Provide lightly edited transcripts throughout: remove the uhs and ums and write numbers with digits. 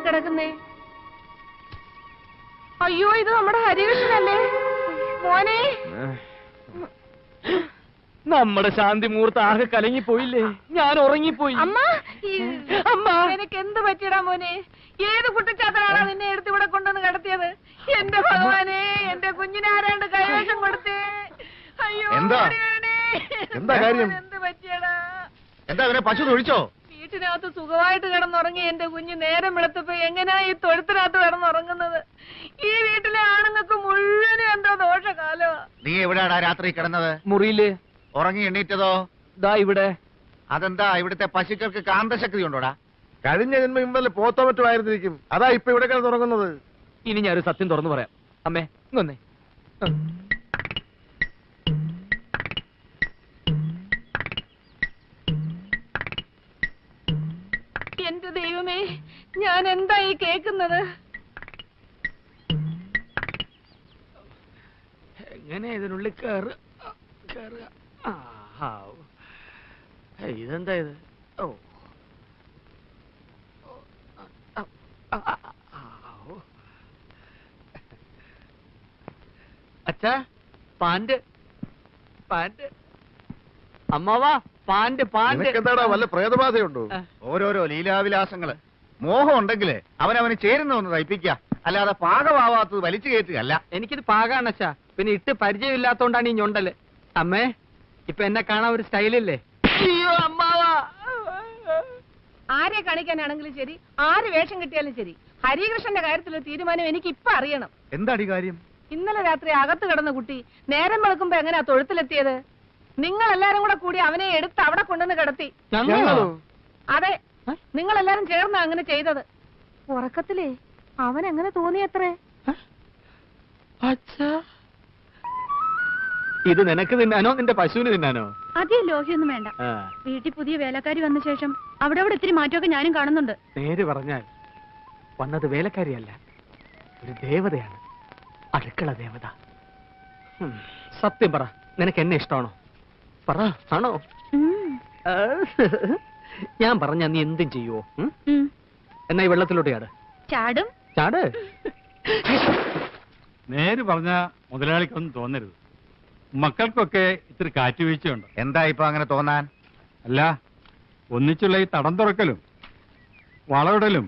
കിടക്കുന്നേ? അയ്യോ, ഇത് നമ്മുടെ ഹരികൃഷ്ണനല്ലേ മോനെ? നമ്മുടെ ശാന്തി മുഹൂർത്തം ആകെ കലങ്ങിപ്പോയില്ലേ? ഞാൻ ഉറങ്ങിപ്പോയി. അമ്മ, അമ്മ നിനക്ക് എന്ത് പറ്റിയടാ മോനെ? ഏത് കുട്ടിച്ചാത്തനാണ് നിന്നെ എടുത്ത് ഇവിടെ കൊണ്ടുവന്ന് കിടത്തിയത്? എന്റെ ഭഗവാനെ, എന്റെ കുഞ്ഞിനാരാണ്ട് കൈവേഷം കൊടുത്തേ. അയ്യോ, എന്താ കാര്യം? എന്ത് പറ്റിയടാ? എന്താ അവനെ പശു തൊഴിച്ചോ? വീട്ടിനകത്ത് സുഖമായിട്ട് കിടന്നുറങ്ങി എന്റെ കുഞ്ഞ് നേരം വെളുത്തപ്പോ എങ്ങനെയാ ഈ തൊഴുത്തിനകത്ത് കിടന്നുറങ്ങുന്നത്? ഈ വീട്ടിലെ ആണുങ്ങൾക്ക് മുഴുവനും എന്തോ ദോഷകാലോ. നീ എവിടെയാടാ രാത്രി കിടന്നത്? മുറിയില്. ഉറങ്ങി എണ്ണീറ്റതോ? ദാ ഇവിടെ. അതെന്താ, ഇവിടുത്തെ പശുക്കൾക്ക് കാന്തശക്തി ഉണ്ടോടാ? കഴിഞ്ഞ ജന്മം ഇന്നലെ പോത്തോ മറ്റോ ആയിരുന്നിരിക്കും, അതാ ഇപ്പൊ ഇവിടെ കിടന്നുറങ്ങുന്നത്. ഇനി ഞാനൊരു സത്യം തുറന്നു പറയാം. അമ്മേ ഇങ്ങൊന്നേ. എന്റെ ദൈവമേ, ഞാൻ എന്താ ഈ കേക്കുന്നത്? എങ്ങനെ ഇതിനുള്ളിൽ കയറുക? ഇതെന്താ ഇത്? ഓ, അച്ഛാ, പാന്റ്. അമ്മാവാ, പാന്റ്. എന്താടാ, വല്ല പ്രേതബാധയുണ്ടോ? ഓരോരോ ലീലാവിലാസങ്ങള്. മോഹം ഉണ്ടെങ്കില് അവനവന് ചേരുന്ന ഒന്ന് തയ്പ്പിക്ക, അല്ലാതെ പാകമാവാത്തത് വലിച്ചു കയറ്റുകയല്ല. എനിക്കിത് പാകാണ് അച്ഛാ, പിന്നെ ഇട്ട് പരിചയമില്ലാത്തോണ്ടാണ് ഈ ഞൊണ്ടല്. അമ്മേ, ഇപ്പൊ എന്നെ കാണാൻ ഒരു സ്റ്റൈലില്ലേ? അയ്യോ അമ്മാവാ. ആരെ കാണിക്കാനാണെങ്കിലും ശരി, ആര് വേഷം കിട്ടിയാലും ശരി, ഹരികൃഷ്ണന്റെ കാര്യത്തിലൊരു തീരുമാനം എനിക്ക് ഇപ്പൊ അറിയണം. എന്താടി കാര്യം? ഇന്നലെ രാത്രി അകത്ത് കിടന്ന കുട്ടി നേരം വെളുക്കുമ്പോ എങ്ങനെയാ തൊഴുത്തിലെത്തിയത്? നിങ്ങൾ എല്ലാരും കൂടെ കൂടി അവനെ എടുത്ത് അവിടെ കൊണ്ടുവന്ന് കിടത്തി. അതെ, നിങ്ങൾ എല്ലാരും ചേർന്നാ അങ്ങനെ ചെയ്തത്. ഉറക്കത്തിലേ അവൻ എങ്ങനെ തോന്നിയത്രേ? ഇത് നിനക്ക് തിന്നാനോ നിന്റെ പശുവിന് തിന്നാനോ? അധികം ലോഹ്യൊന്നും വേണ്ട. വീട്ടിൽ പുതിയ വേലക്കാരി വന്ന ശേഷം അവിടെ ഇത്തിരി മാറ്റമൊക്കെ ഞാനും കാണുന്നുണ്ട്. നേര് പറഞ്ഞാൽ വന്നത് വേലക്കാരിയല്ല, ഒരു ദേവതയാണ്, അടുക്കള ദേവത. സത്യം പറ, നിനക്ക് എന്നെ ഇഷ്ടമാണോ? പറ, ആണോ? ഞാൻ പറഞ്ഞ നീ എന്തും ചെയ്യുവോ? എന്നാ ഈ വെള്ളത്തിലോട്ട് ചാടും. ചാട്. നേര് പറഞ്ഞ മുതലാളിക്കൊന്നും തോന്നരുത്. മക്കൾക്കൊക്കെ ഇത്തിരി കാറ്റുവീഴ്ചയുണ്ട്. എന്താ ഇപ്പൊ അങ്ങനെ തോന്നാൻ? അല്ല, ഒന്നിച്ചുള്ള ഈ തടം തുറക്കലും വളവിടലും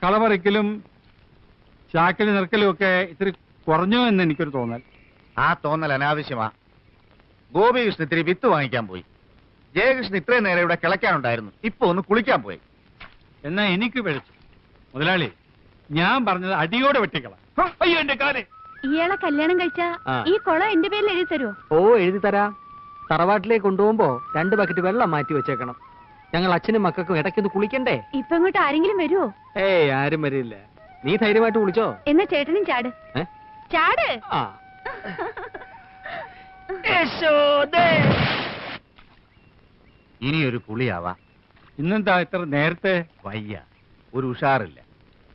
കളപറിക്കലും ചാക്കല് നിറക്കലും ഒക്കെ ഇത്തിരി കുറഞ്ഞോ എന്ന് എനിക്കൊരു തോന്നൽ. ആ തോന്നൽ അനാവശ്യമാ. ഗോപികൃഷ്ണൻ ഇത്തിരി വിത്ത് വാങ്ങിക്കാൻ പോയി. ജയകൃഷ്ണൻ ഇത്രയും നേരം ഇവിടെ കിളയ്ക്കാനുണ്ടായിരുന്നു, ഇപ്പൊ ഒന്ന് കുളിക്കാൻ പോയി. എന്നാ എനിക്ക് പിഴച്ചു. മുതലാളി, ഞാൻ പറഞ്ഞത് അടിയോടെ വെട്ടിക്കള. അയ്യോ, എന്റെ കാല്. ഇയാളെ കല്യാണം കഴിച്ചാ ഈ കുളം എന്റെ പേരിൽ എഴുതി തരുമോ? ഓ, എഴുതി തരാം. തറവാട്ടിലേക്ക് കൊണ്ടുപോകുമ്പോ 2 ബക്കറ്റ് വെള്ളം മാറ്റി വെച്ചേക്കണം. ഞങ്ങൾ അച്ഛനും മക്കൾക്കും ഇടയ്ക്കൊന്ന് കുളിക്കണ്ടേ? ഇപ്പൊ ഇങ്ങോട്ട് ആരെങ്കിലും വരുമോ? ഏയ്, ആരും വരില്ല. നീ ധൈര്യമായിട്ട് കുളിച്ചോ. എന്നാ ചേട്ടനും ചാട്. ചാട്. ഇനിയൊരു കുളിയാവാ. ഇന്നെന്താ ഇത്ര നേരത്തെ? വയ്യ, ഒരു ഉഷാറില്ല.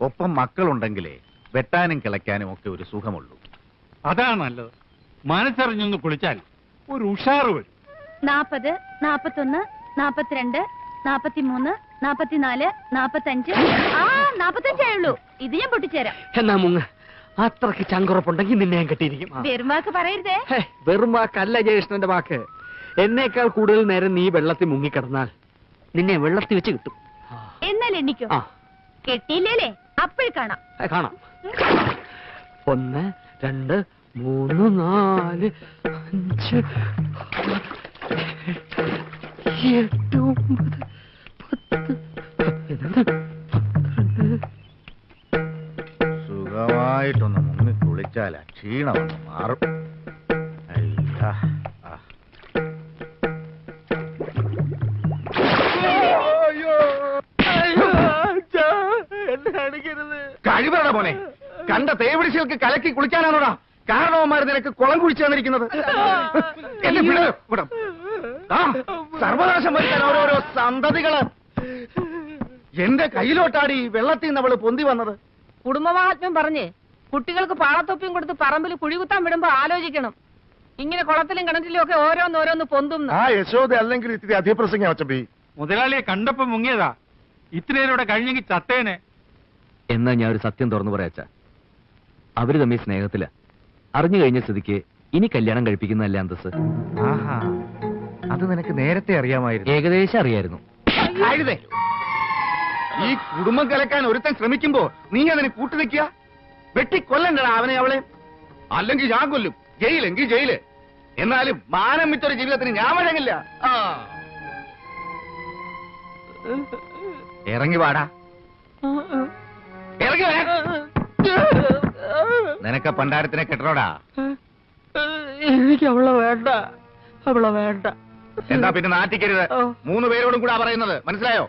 ഒപ്പം മക്കളുണ്ടെങ്കിലേ വെട്ടാനും കിളയ്ക്കാനും ഒക്കെ ഒരു സുഖമുള്ളൂ. അതാണ് നല്ലത്. മനസ്സറിഞ്ഞൊന്ന് കുളിച്ചാൽ ഒരു ഉഷാറ് വരും. 40, 41, 42, 43, 44, 45. 45 ആയുള്ളൂ. ഇത് ഞാൻ പൊട്ടിച്ചേരാം. എന്നാ മുങ്ങ. അത്രക്ക് ചങ്കുറപ്പുണ്ടെങ്കിൽ നിന്നെ ഞാൻ കെട്ടിയിരിക്കും. വെറും വാക്ക് പറയരുതേ. വെറും വാക്കല്ല ജയകൃഷ്ണന്റെ വാക്ക്. എന്നേക്കാൾ കൂടുതൽ നേരം നീ വെള്ളത്തിൽ മുങ്ങിക്കിടന്നാൽ നിന്നെ വെള്ളത്തിൽ വെച്ച് കിട്ടും. എന്നാൽ എണ്ണിക്കോ. കെട്ടിയില്ലേ അപ്പോഴും കാണാം. കാണാം. 1, 2, 3, 4, 5, 7, 8, 9, 10. സുഖമായിട്ടൊന്ന് മുങ്ങി കുളിച്ചാൽ ക്ഷീണമൊന്ന് മാറും. അയ്യാ, കഴിവറ പോലെ കണ്ട തേവിടിശകൾക്ക് കലക്കി കുളിക്കാനാണോടാ കാരണവന്മാർ നിനക്ക് കുളം കുഴിച്ചു തന്നിരിക്കുന്നത്? സർവനാശം വരുത്താൻ ഓരോരോ സന്തതികള്. എന്റെ കയ്യിലോട്ടാടി വെള്ളത്തിൽ നിന്ന് അവള് പൊന്തി വന്നത്. കുടുംബമാഹാത്മ്യം പറഞ്ഞ് കുട്ടികൾക്ക് പാളത്തൊപ്പിയും കൊടുത്ത് പറമ്പിൽ കുഴികുത്താൻ വിടുമ്പോ ആലോചിക്കണം. ഇങ്ങനെ കുളത്തിലും കിണറ്റിലും ഒക്കെ ഓരോന്നോരോന്ന് പൊന്തും. ആ യശോദ അല്ലെങ്കിൽ ഇത്തിരി അധിപ്രസംഗം. മുതലാളിയെ കണ്ടപ്പോ മുങ്ങിയതാ. ഇത്രയേരോടെ കഴിഞ്ഞെങ്കിൽ ചത്തേനെ. എന്നാ ഞാൻ ഒരു സത്യം തുറന്നു പറയാച്ചാ, അവര് തമ്മിൽ സ്നേഹത്തില. അറിഞ്ഞു കഴിഞ്ഞ സ്ഥിതിക്ക് ഇനി കല്യാണം കഴിപ്പിക്കുന്നതല്ല അന്തസ്. ആഹാ, അത് നിനക്ക് നേരത്തെ അറിയാമായിരുന്നു. ഏകദേശം അറിയായിരുന്നു. ആയിരുന്നേ, ഈ കുടുംബം കലക്കാൻ ഒരുത്തൻ ശ്രമിക്കുമ്പോ നീ അതിന് കൂട്ടുനിൽക്കുക? വെട്ടിക്കൊല്ലണ്ടടാ അവനെ അവളെ. അല്ലെങ്കിൽ ഞാൻ കൊല്ലും, ജയിലെങ്കിൽ ജയില്. എന്നാലും മാനം വിറ്റൊരു ജീവിതത്തിന് ഞാൻ വഴങ്ങില്ല. ഇറങ്ങി വാടാ, ഇറങ്ങി വരാ. നിനക്ക് പണ്ടാരത്തിനെ കെട്ടണോടാ. എനിക്ക് അവളെ വേണ്ട, അവളെ വേണ്ട. എന്താ പിന്നെ നാട്ടിക്കരുത്. 3 പേരോടും കൂടാ പറയുന്നത്, മനസ്സിലായോ?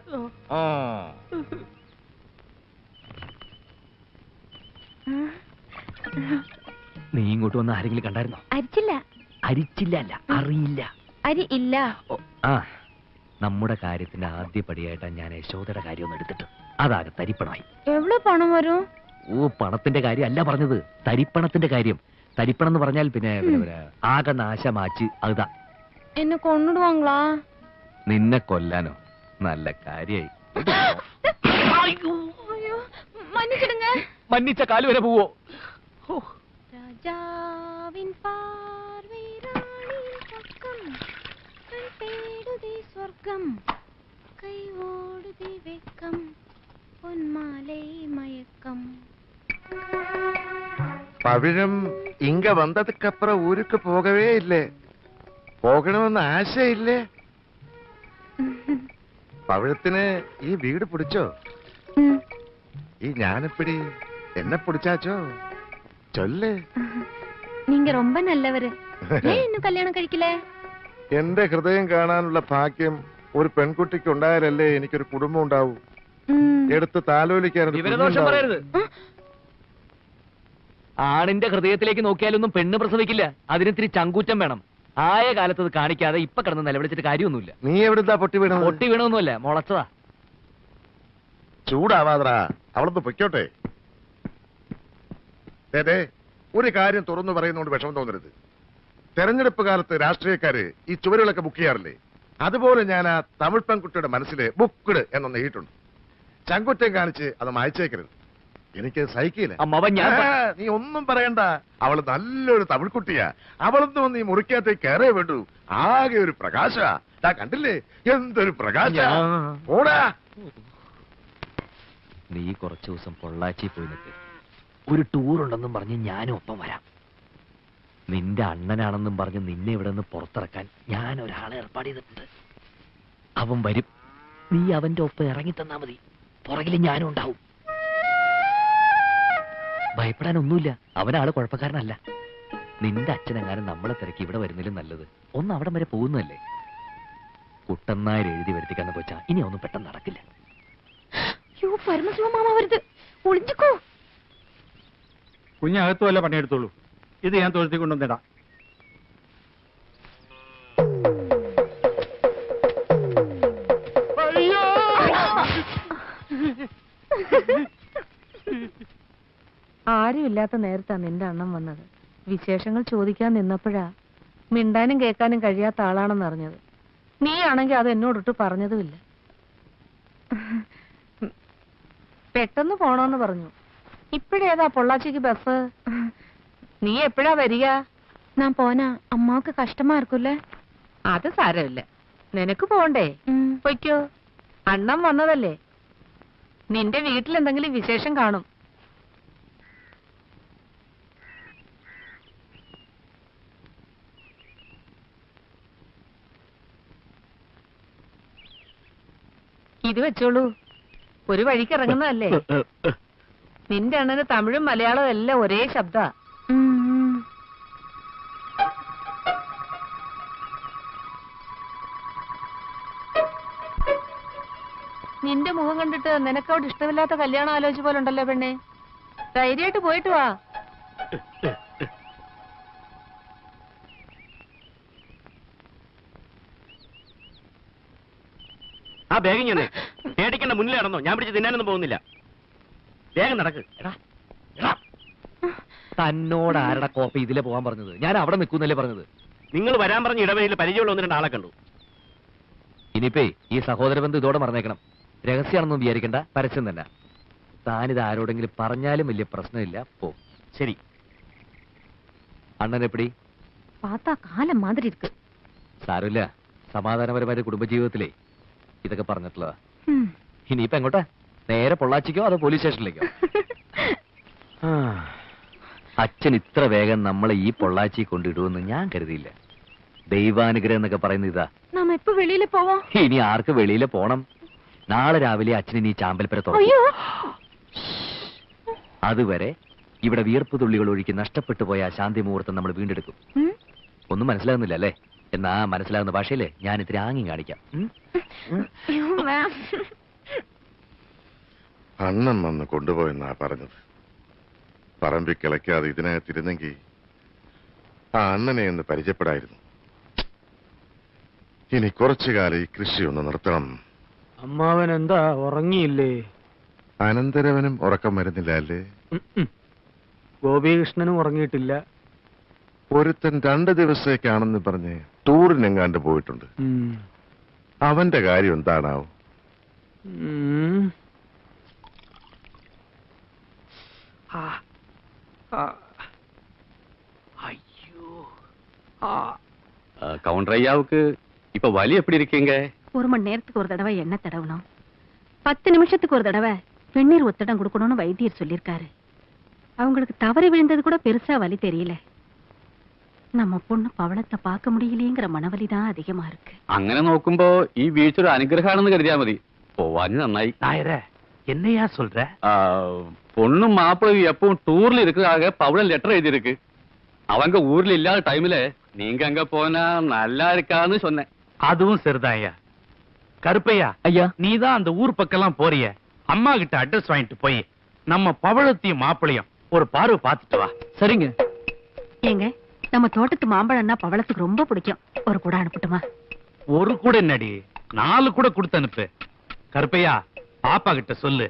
നീ ഇങ്ങോട്ട് വന്ന് ആരെങ്കിലും കണ്ടായിരുന്നോ? അരിച്ചില്ല. അരിച്ചില്ല അല്ല, അറിയില്ല. അരി ഇല്ല. ആ, നമ്മുടെ കാര്യത്തിന്റെ ആദ്യ പടിയായിട്ടാണ് ഞാൻ യശോദയുടെ കാര്യം ഒന്ന് എടുത്തിട്ട് അതാകെ തരിപ്പണമായി. എവിടെ പണം വരും? ഓ, പണത്തിന്റെ കാര്യം അല്ല പറഞ്ഞത്, തരിപ്പണത്തിന്റെ കാര്യം. തരിപ്പണം എന്ന് പറഞ്ഞാൽ പിന്നെ ആകെ നാശമാച്ച് അതാ. എന്നെ കൊണ്ടിടുവാങ്ങളാ? നിന്നെ കൊല്ലാനോ? നല്ല കാര്യായി. മன்னிச்சிடுங்க. മന്നിച്ച കാല് വരെ പോവോ? രാജാവിൻ പാർവൈ റാണിൻ പക്കം തേടുതി സ്വർഗം കൈ ഓടുതി വെക്കം പൊന്മാലൈ മയക്കം. പവിഴം ഇങ്ക വന്നതുക്കപ്പുറം ഊருக்கு പോകവേ ഇല്ലേ? പോകണമെന്ന് ആശയില്ലേ? പവിഴത്തിന് ഈ വീട് പിടിച്ചോ? ഈ ஞானப்பிடி என்ன பிடிச்சாச்சோ சொல்லு. நீங்க ரொம்ப நல்லவரு. ஏன் இன்னும் கல்யாணம் കഴിക്കില്ലേ? എന്റെ ഹൃദയം കാണാനുള്ള ഭാഗ്യം ഒരു പെൺകുട്ടിക്ക് ഉണ്ടായാലല്ലേ എനിക്കൊരു കുടുംബം ഉണ്ടാവൂ. എടുത്ത് താലോലിക്കാൻ. വിവരദോഷം പറയരുത്. ആണിന്റെ ഹൃദയത്തിലേക്ക് നോക്കിയാലൊന്നും പെണ്ണ് പ്രസവിക്കില്ല. അതിനിത്തിരി ചങ്കൂറ്റം വേണം. ആയ കാലത്ത് അത് കാണിക്കാതെ ഇപ്പൊ കിടന്ന് നിലവിളിച്ചിട്ട് കാര്യമൊന്നുമില്ല. നീ എവിടുന്നാ പൊട്ടി വീണത്? പൊട്ടി വീണൊന്നുമല്ല, മുളച്ചതാ. ചൂടാവാതറാ, അവളൊന്ന് പൊയ്ക്കോട്ടെ. അതെ, ഒരു കാര്യം തുറന്നു പറയുന്നതുകൊണ്ട് വിഷമം തോന്നരുത്. തെരഞ്ഞെടുപ്പ് കാലത്ത് രാഷ്ട്രീയക്കാര് ഈ ചുവരുകളൊക്കെ ബുക്ക് ചെയ്യാറില്ലേ? അതുപോലെ ഞാൻ ആ തമിഴ് പെൺകുട്ടിയുടെ മനസ്സില് ബുക്ക്ഡ് എന്നൊന്ന് എഴുതിയിട്ടുണ്ട്. ചങ്കുറ്റം കാണിച്ച് അത് മായച്ചേക്കരുത്. എനിക്ക് സഹിക്കില്ല. നീ ഒന്നും പറയണ്ട. അവള് നല്ലൊരു തമിഴ് കുട്ടിയാ. അവളൊന്നും വന്ന് ഈ മുറിക്കകത്തേക്ക് കയറേ വേണ്ടു. ആകെ ഒരു പ്രകാശ. കണ്ടില്ലേ എന്തൊരു പ്രകാശ. ഓടാ. നീ കുറച്ചു ദിവസം പൊള്ളാച്ചി പോയി നിൽക്ക്. ഒരു ടൂർ ഉണ്ടെന്നും പറഞ്ഞ് ഞാനും ഒപ്പം വരാം. നിന്റെ അണ്ണനാണെന്നും പറഞ്ഞ് നിന്നെ ഇവിടെ നിന്ന് പുറത്തിറക്കാൻ ഞാൻ ഒരാളെ ഏർപ്പാട് ചെയ്തിട്ടുണ്ട്. അവൻ വരും. നീ അവന്റെ ഒപ്പം ഇറങ്ങി തന്നാ മതി. പുറകിൽ ഞാനും ഉണ്ടാവും. ഭയപ്പെടാനൊന്നുമില്ല. അവനാള് കുഴപ്പക്കാരനല്ല. നിന്റെ അച്ഛനെങ്ങാനും നമ്മളെ തിരക്കി ഇവിടെ വരുന്നതിലും നല്ലത് ഒന്ന് അവിടം വരെ പോകുന്നതല്ലേ. കുട്ടന്നായർ എഴുതി വരുത്തിക്കാന്ന് വെച്ചാ ഇനി ഒന്നും പെട്ടെന്ന് നടക്കില്ല. പരമശിവമാമ വരുത്, ഒളിഞ്ഞിക്കോ. കുഞ്ഞകത്തു വല്ല പണിയെടുത്തോളൂ. ഇത് ഞാൻ തൊഴുത്തി കൊണ്ടുവന്നിടാം. ആരുമില്ലാത്ത നേരത്താ നിന്റെ അണ്ണം വന്നത്. വിശേഷങ്ങൾ ചോദിക്കാൻ നിന്നപ്പോഴാ മിണ്ടാനും കേൾക്കാനും കഴിയാത്ത ആളാണെന്ന് അറിഞ്ഞത്. നീ ആണെങ്കിൽ അത് എന്നോടിട്ട് പറഞ്ഞതുമില്ല. പെട്ടെന്ന് പോണോന്ന് പറഞ്ഞു. ഇപ്പഴേതാ പൊള്ളാച്ചിക്ക് ബസ്? നീ എപ്പോഴാ വരിക? ഞാൻ പോനാ അമ്മാക്ക് കഷ്ടമാ ഇരിക്കൂല്ലേ? അത് സാരമില്ല, നിനക്ക് പോണ്ടേ? പൊയ്ക്കോ. അണ്ണം വന്നതല്ലേ. നിന്റെ വീട്ടിൽ എന്തെങ്കിലും വിശേഷം കാണും. ഇത് വെച്ചോളൂ. ഒരു വഴിക്ക് ഇറങ്ങുന്നതല്ലേ. നിന്റെ അണ്ണന് തമിഴും മലയാളവും എല്ലാം ഒരേ ശബ്ദ. നിന്റെ മുഖം കണ്ടിട്ട് നിനക്കവിടെ ഇഷ്ടമില്ലാത്ത കല്യാണം ആലോചിച്ച പോലെ ഉണ്ടല്ലോ പെണ്ണെ. ധൈര്യമായിട്ട് പോയിട്ട് വാ. ആ ബാഗ് ഞാൻ പേടിക്കേണ്ട മുന്നിൽ നടന്നോ. ഞാൻ പിടിച്ച് തിന്നാനൊന്നും പോകുന്നില്ല. വേഗം നടക്ക്. തന്നോട് ആരുടെ കോപ്പി ഇതിലെ പോകാൻ പറഞ്ഞത്? ഞാൻ അവിടെ നിൽക്കുന്നല്ലേ പറഞ്ഞത്. നിങ്ങൾ വരാൻ പറഞ്ഞ ഇടവഴിയിൽ പരിചയമുള്ള 1-2 ആളെ കണ്ടു. ഇനിയിപ്പേ ഈ സഹോദര ബന്ധം ഇതോടെ മറന്നേക്കണം. രഹസ്യമാണെന്നും വിചാരിക്കണ്ട, പരസ്യം തന്നെ. താനിത് ആരോടെങ്കിലും പറഞ്ഞാലും വലിയ പ്രശ്നമില്ല. പോ. ശരി. അണ്ണൻ എപ്പടി? പാത്താ കാലം മാതിരി ഇരിക്ക്. സാരമില്ല, സമാധാനപരമായ കുടുംബജീവിതത്തിലേ ഇതൊക്കെ പറഞ്ഞിട്ടുള്ളതാ. ഇനിയിപ്പോ എങ്ങോട്ടാ? നേരെ പൊള്ളാച്ചിക്കോ അതോ പോലീസ് സ്റ്റേഷനിലേക്കോ? അച്ഛൻ ഇത്ര വേഗം നമ്മളെ ഈ പൊള്ളാച്ചി കൊണ്ടിടുമെന്ന് ഞാൻ കരുതിയില്ല. ദൈവാനുഗ്രഹം എന്നൊക്കെ പറയുന്ന ഇതാ. നാം എപ്പോ വെളിയിൽ പോവാം? ഇനി ആർക്ക് വെളിയിൽ പോണം? നാളെ രാവിലെ അച്ഛന് ഈ ചാമ്പൽപ്പര തുറക്കും. അതുവരെ ഇവിടെ വിയർപ്പ് തുള്ളികൾ ഒഴുക്കി നഷ്ടപ്പെട്ടു പോയ ശാന്തി മുഹൂർത്തം നമ്മൾ വീണ്ടെടുക്കും. ഒന്നും മനസ്സിലാകുന്നില്ല അല്ലേ? എന്നാ മനസ്സിലാകുന്ന ഭാഷയിലെ ഞാൻ ഇത്തിരി ആംഗ്യം കാണിക്കാം. അണ്ണൻ വന്ന് കൊണ്ടുപോയെന്നാ പറഞ്ഞത്. പറമ്പി കിളയ്ക്കാതെ ഇതിനകത്തിരുന്നെങ്കിൽ ആ അണ്ണനെ ഒന്ന് പരിചയപ്പെടായിരുന്നു. ഇനി കുറച്ചു കാലം ഈ കൃഷി ഒന്ന് നിർത്തണം. അമ്മാവൻ എന്താ ഉറങ്ങിയില്ലേ? അനന്തരവനും ഉറക്കം വരുന്നില്ല അല്ലേ? ഗോപികൃഷ്ണനും ഉറങ്ങിയിട്ടില്ല. ഒരുത്തൻ 2 ദിവസത്തേക്കാണെന്ന് പറഞ്ഞ് ടൂറിനെങ്ങാണ്ട് പോയിട്ടുണ്ട്. അവന്റെ കാര്യം എന്താണാവും? கவுண்டர் ஐயாவுக்கு இப்ப வலி எப்படி இருக்கீங்க? 1 மணி நேரத்துக்கு ஒரு தடவை எண்ணெய் தடவணும், 10 நிமிஷத்துக்கு ஒரு தடவை வெந்நீர் ஒத்தடம் கொடுக்கணும்னு வைத்தியர் சொல்லியிருக்காரு. அவங்களுக்கு தவறி விழுந்தது கூட பெருசா வலி தெரியல. நம்ம பொண்ணு பவளத்தை பார்க்க முடியலையேங்கிற மனவலி தான் அதிகமா இருக்கு. അങ്ങനെ നോക്കുമ്പോ ഈ വീഴ്ച ഒരു അനുഗ്രഹമാണെന്ന് കരുതിയാ മതി. പോവാഞ്ഞ് നന്നായി. நாயரே என்னையா சொல்ற? பொண்ணும் மாப்பிள்ளையும் எப்பவும் டூர்ல இருக்கிறதாக பவுள லெட்டர் எழுதியிருக்கு. அவங்க ஊர்ல இல்லாத டைம்ல நீங்க அங்க போனா நல்லா இருக்கான்னு சொன்னேன். அதுவும் சரிதான் ஐயா. கருப்பையா ஐயா, நீதான் அந்த ஊர் பக்கம்லாம் போறிய, அம்மா கிட்ட அட்ரஸ் வாங்கிட்டு போய் நம்ம பவளத்தையும் மாப்பிளையும் ஒரு பார்வை பார்த்துட்டு வா. சரிங்க. ஏங்க, நம்ம தோட்டத்து மாம்பழம்னா பவளத்துக்கு ரொம்ப பிடிக்கும். ஒரு கூட அனுப்பட்டுமா? ஒரு கூட என்னடி, 4 கூட கொடுத்து அனுப்பு. கருப்பையா, பாப்பா கிட்ட சொல்லு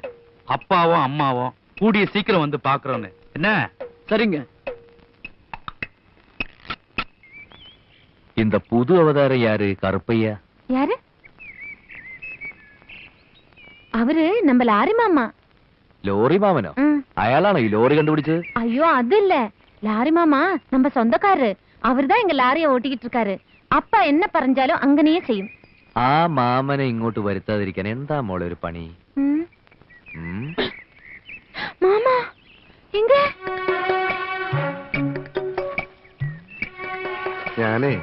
அப்பாவும் அம்மாவும் கூடிய சீக்கிரம் வந்து பாக்குறோன்னு. என்ன? சரிங்க. இந்த புது அவதாரம் யாரு? கருப்பையா யாரு? அவரு நம்ம லாரி மாமா. ലോറി മാമനോ? അയാളാണോ ഈ ലോറി കണ്ടുപിടിച്ചത്? ஐயோ அது இல்ல, லாரி மாமா நம்ம சொந்தக்காரரு. அவர்தான் எங்க லாரியை ஓட்டிக்கிட்டு இருக்காரு. அப்பா என்ன പറഞ്ഞാലും അങ്ങനെയേ ചെയ്യും. ആ മാമനെ ഇങ്ങോട്ട് വരുത്താതിരിക്കാൻ എന്താ മോളെ ഒരു പണി? மாமா எங்க? ഞാനേ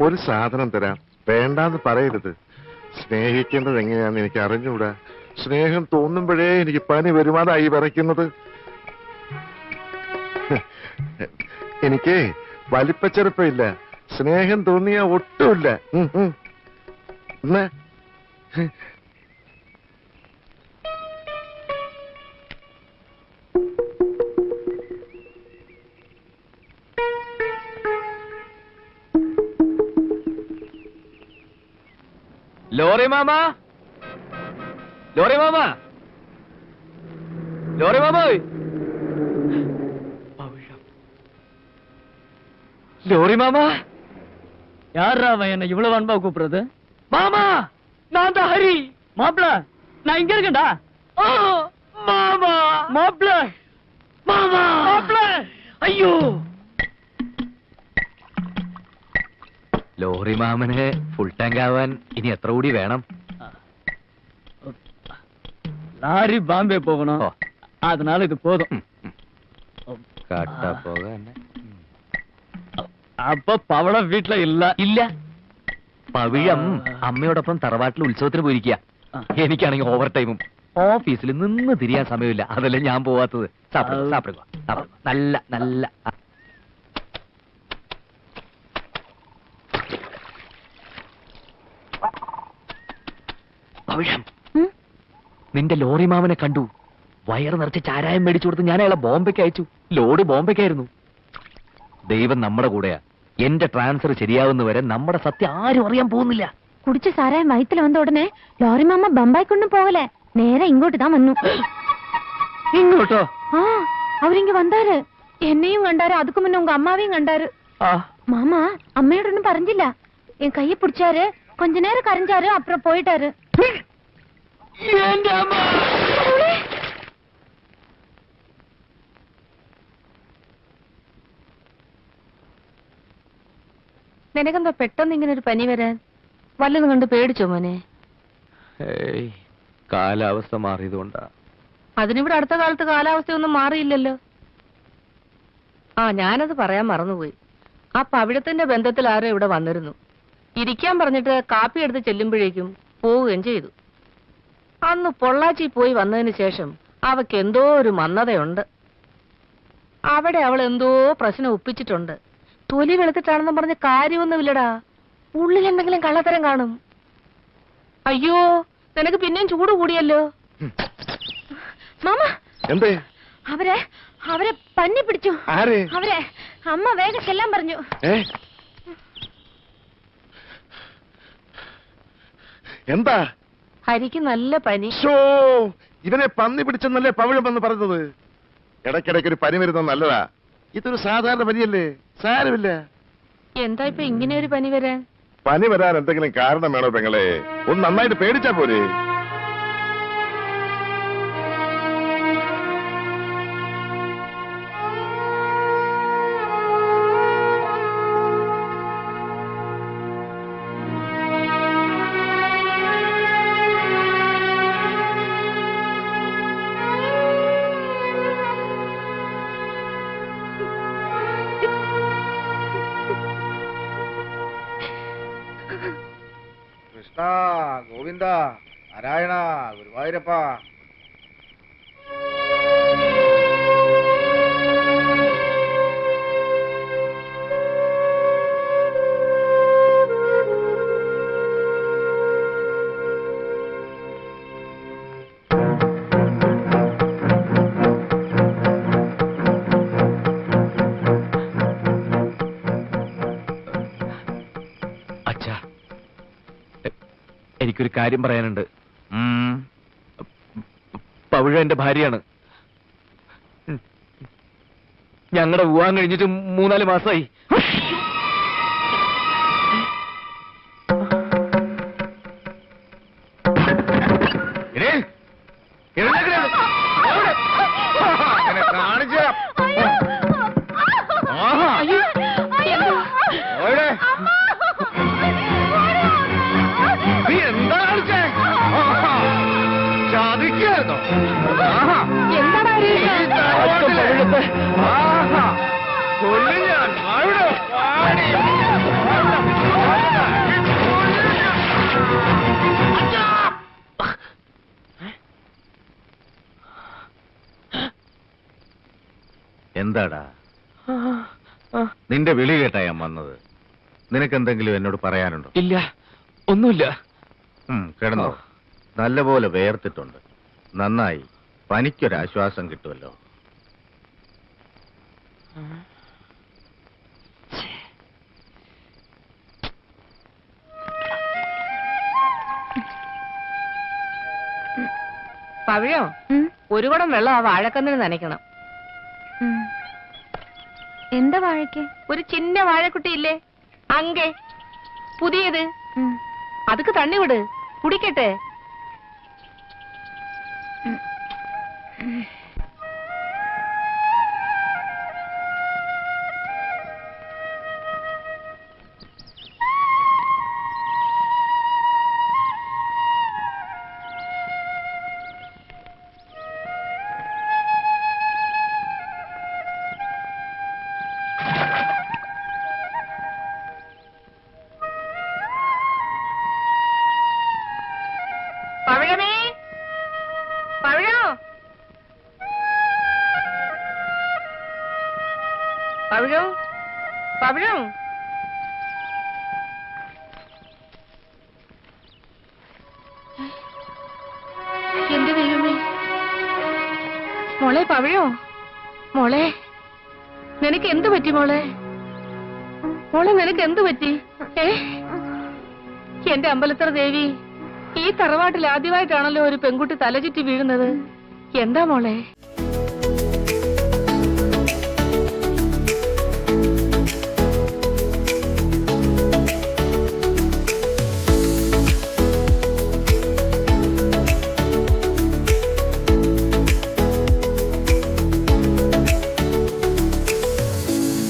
ഒരു സാധനം തരാം, വേണ്ടാന്ന് പറയരുത്. സ്നേഹിക്കേണ്ടത് എങ്ങനെയാന്ന് എനിക്ക് അറിഞ്ഞൂടാ. സ്നേഹം തോന്നുമ്പോഴേ എനിക്ക് പനി വരുമാനായി വരയ്ക്കുന്നത്. എനിക്ക് വലിപ്പച്ചെറുപ്പമില്ല, സ്നേഹം തോന്നിയ ഒട്ടുമില്ല. ലോറി മാമ, ലോറി മാമ, ലോറി മാമ, ലോറി മാമ. யாரா அவன் என்ன இவ்வளவு அன்பா கூப்பிடுறது? மாமா, நான் தான் ஹரி. மாப்பிள, நான் இங்க இருக்கேன்டா. மாமா, மாப்பிள, மாமா, மாப்பிள, ஐயோ. ലോറി മാമന് ഫുൾ ടാങ്ക് ആവാൻ ഇനി എത്ര കൂടി വേണം? லாரி பாம்பே போகணும், ஓ. அதனால இது போதும். കട്ട പോകാൻ அப்ப பவளம் வீட்டுல இல்ல. ഇല്ല. പവിഴം അമ്മയോടൊപ്പം തറവാട്ടിൽ ഉത്സവത്തിന് പോയിരിക്കുക. എനിക്കാണെങ്കിൽ ഓവർ ടൈമും ഓഫീസിൽ നിന്ന് തിരിയാൻ സമയമില്ല. അതല്ലേ ഞാൻ പോവാത്തത്. നല്ല നല്ല പവിഴം, നിന്റെ ലോറി മാമനെ കണ്ടു. വയറ് നിറച്ച് ചാരായം മേടിച്ചു കൊടുത്ത് ഞാൻ അയാളെ ബോംബെക്ക് അയച്ചു. ലോഡ് ബോംബെക്കായിരുന്നു. ദൈവം നമ്മുടെ കൂടെയാ. എന്റെ ട്രാൻസ്ഫർ ശരിയാവുന്നവരെ നമ്മുടെ സത്യം ആരും അറിയാൻ പോകുന്നില്ല. குடிச்ச சாராயம் வயித்துல வந்த உடனே லாரி மாமா பம்பாய்க்கு போகல, நேரா இங்கோட்டு தான் வந்தோம். ഇങ്ങോട്ടോ? அவர் இங்க வந்தாரு, என்னையும் கண்டாரு, அதுக்கு முன்ன உங்க அம்மாவையும் கண்டாரு. மாமா அம்மையோட ஒண்ணும் பறஞ்சிല്ല. என் கையை பிடிச்சாரு, கொஞ்ச நேரம் கரைஞ்சாரு, அப்புறம் போயிட்டாரு. നിനക്കെന്താ പെട്ടെന്ന് ഇങ്ങനെ ഒരു പനി വരാൻ? വല്ലതും കണ്ട് പേടിച്ചോ മോനെ? കാലാവസ്ഥ മാറിയതുകൊണ്ടാ. അതിനിവിടെ അടുത്ത കാലത്ത് കാലാവസ്ഥയൊന്നും മാറിയില്ലല്ലോ. ഞാനത് പറയാൻ മറന്നുപോയി. ആ പവിഴത്തിന്റെ ബന്ധത്തിൽ ആരോ ഇവിടെ വന്നിരുന്നു. ഇരിക്കാൻ പറഞ്ഞിട്ട് കാപ്പി എടുത്ത് ചെല്ലുമ്പോഴേക്കും പോവുകയും ചെയ്തു. അന്ന് പൊള്ളാച്ചി പോയി വന്നതിന് ശേഷം അവക്ക് എന്തോ ഒരു മന്ദതയുണ്ട്. അവിടെ അവൾ എന്തോ പ്രശ്നം ഒപ്പിച്ചിട്ടുണ്ട്. തൊലി വെളുത്തിട്ടാണെന്ന് പറഞ്ഞ് കാര്യമൊന്നുമില്ലടാ. ഉള്ളിൽ എന്തെങ്കിലും കള്ളത്തരം കാണും. അയ്യോ, നിനക്ക് പിന്നെയും ചൂട് കൂടിയല്ലോ. മാമ, എന്തേ? അവരെ പന്നി പിടിച്ചു. ആരെ? അവരെ അമ്മ വേഗം ചെല്ലാൻ പറഞ്ഞു. എന്താ? ഹരിക്ക് നല്ല പനി. ഇവനെ പന്നി പിടിച്ചെന്നല്ലേ പവിഴം എന്ന് പറഞ്ഞത്? ഇടയ്ക്കിടയ്ക്ക് ഒരു പനി വരുന്നത് നല്ലതാ. ഇതൊരു സാധാരണ പനിയല്ലേ, സാരമില്ല. എന്താ ഇപ്പൊ ഇങ്ങനെ ഒരു പനി വരാൻ? പനി വരാൻ എന്തെങ്കിലും കാരണം വേണോ പെങ്ങളെ? ഒന്ന് നന്നായിട്ട് പേടിച്ചാ പോരെ? കൃഷ്ണ, ഗോവിന്ദ, നാരായണ, ഗുരുവായൂരപ്പ. എനിക്കൊരു കാര്യം പറയാനുണ്ട്. പവിഴ എന്റെ ഭാര്യയാണ്. ഞങ്ങളുടെ വിവാഹം കഴിഞ്ഞിട്ട് 3-4 മാസമായി. എന്താടാ നിന്റെ വിളി കേട്ടാ ഞാൻ വന്നത്? നിനക്കെന്തെങ്കിലും എന്നോട് പറയാനുണ്ടോ? ഇല്ല, ഒന്നുമില്ല. കിടന്നോ. നല്ലപോലെ വേർത്തിട്ടുണ്ട്. നന്നായി. പനിക്കൊരാശ്വാസം കിട്ടുമല്ലോ. പവിഴോ, ഒരു കുടം വെള്ളം ആ വാഴക്കന്നിന് നനയ്ക്കണം. എന്താ വാഴയ്ക്ക്? ഒരു ചിന്ന വാഴക്കുട്ടിയില്ലേ, അങ്കെ, പുതിയത്. അതൊക്കെ തണ്ണി വിട്, കുടിക്കട്ടെ. പവിഴമേ, പവിഴോ, പവിഴോ, പവിഴോ. എന്റെ ദൈവമേ, മോളെ പവിഴോ, മോളെ നിനക്ക് എന്ത് പറ്റി? മോളെ നിനക്ക് എന്ത് പറ്റി? എന്റെ അമ്പലത്തറ ദേവി, ഈ തറവാട്ടിൽ ആദ്യമായിട്ടാണല്ലോ ഒരു പെൺകുട്ടി തലചുറ്റി വീഴുന്നത്. എന്താ മോളെ?